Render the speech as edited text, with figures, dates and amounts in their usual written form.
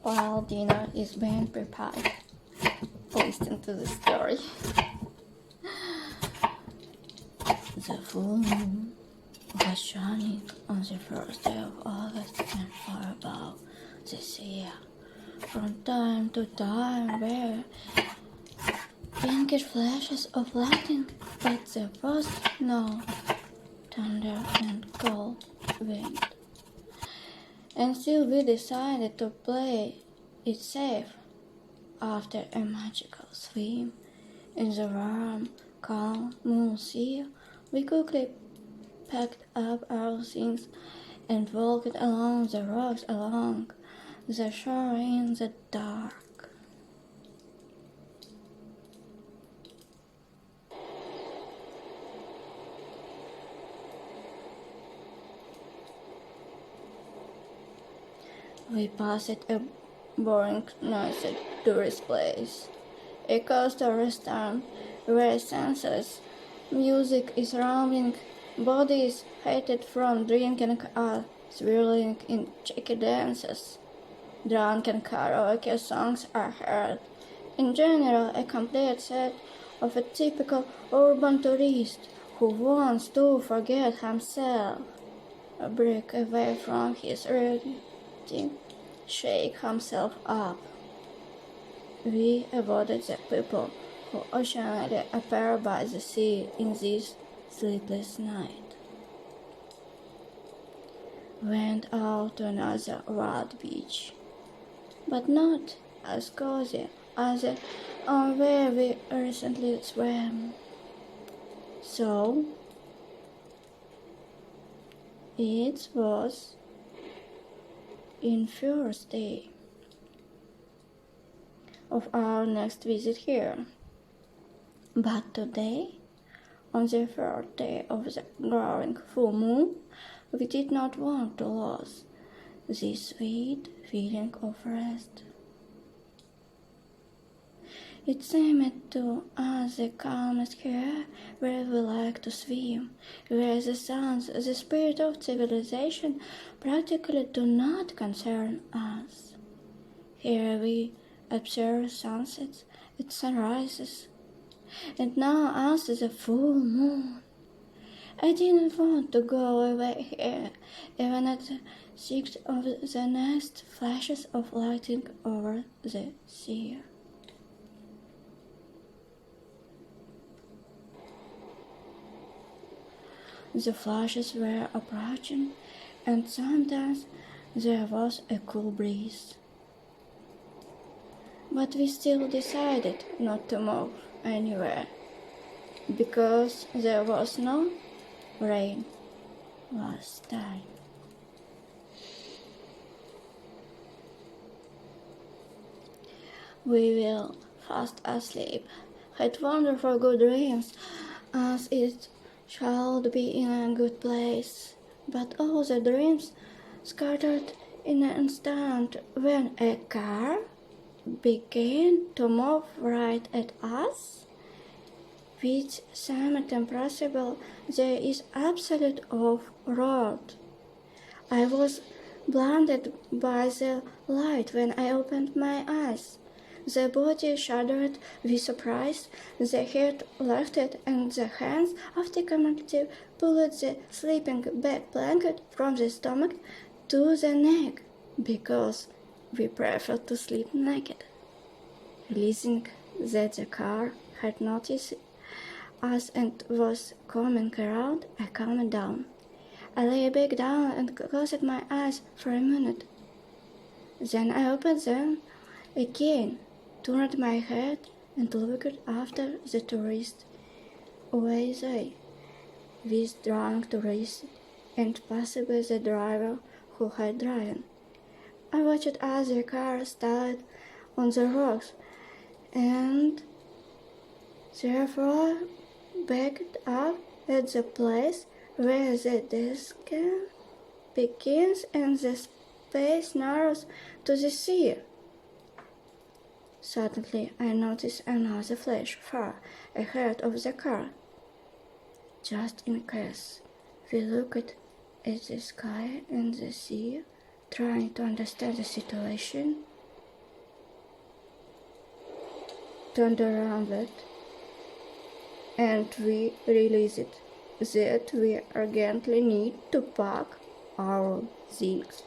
while dinner is being prepared. Listen to the story. The full moon was shining on the first day of August and far above the sea. From time to time were pinkish flashes of lightning, but there was no thunder and cold wind. And still we decided to play it safe. After a magical swim in the warm, calm moon sea, we quickly packed up our things and walked along the rocks along the shore in the dark. We passed a boring, noisy tourist place, a coastal restaurant where senseless music is rumbling, bodies heated from drinking are swirling in cheeky dances. Drunken karaoke songs are heard. In general, a complete set of a typical urban tourist who wants to forget himself, break away from his routine, shake himself up. We avoided the people who occasionally appear by the sea in this sleepless night. Went out to another wild beach, but not as cozy as the one where we recently swam. So, it was in first day of our next visit here. But today, on the third day of the growing full moon, we did not want to lose this sweet feeling of rest. It seemed to us the calmest here, where we like to swim, where the sounds, the spirit of civilization practically do not concern us. Here we observe sunsets and sunrises, and now after the full moon, I didn't want to go away here, even at the sight of the next flashes of lightning over the sea. The flashes were approaching, and sometimes there was a cool breeze. But we still decided not to move anywhere, because there was no rain last time. We will fast asleep, had wonderful good dreams, as it shall be in a good place. But all the dreams scattered in an instant when a car began to move right at us, which seemed impossible. There is absolute off-road. I was blinded by the light when I opened my eyes. The body shuddered with surprise, the head lifted, and the hands of the commander pulled the sleeping bag blanket from the stomach to the neck, because we preferred to sleep naked. Realizing that the car had noticed us and was coming around, I calmed down. I lay back down and closed my eyes for a minute. Then I opened them again, turned my head, and looked after the tourists. Away they, with drunk tourists, and possibly the driver who had driven. I watched as the car stalled on the rocks, and therefore backed up at the place where the descent begins and the space narrows to the sea. Suddenly I noticed another flash far ahead of the car. Just in case, we looked at the sky and the sea, trying to understand the situation. turned around it, and we realized that we urgently need to pack our things.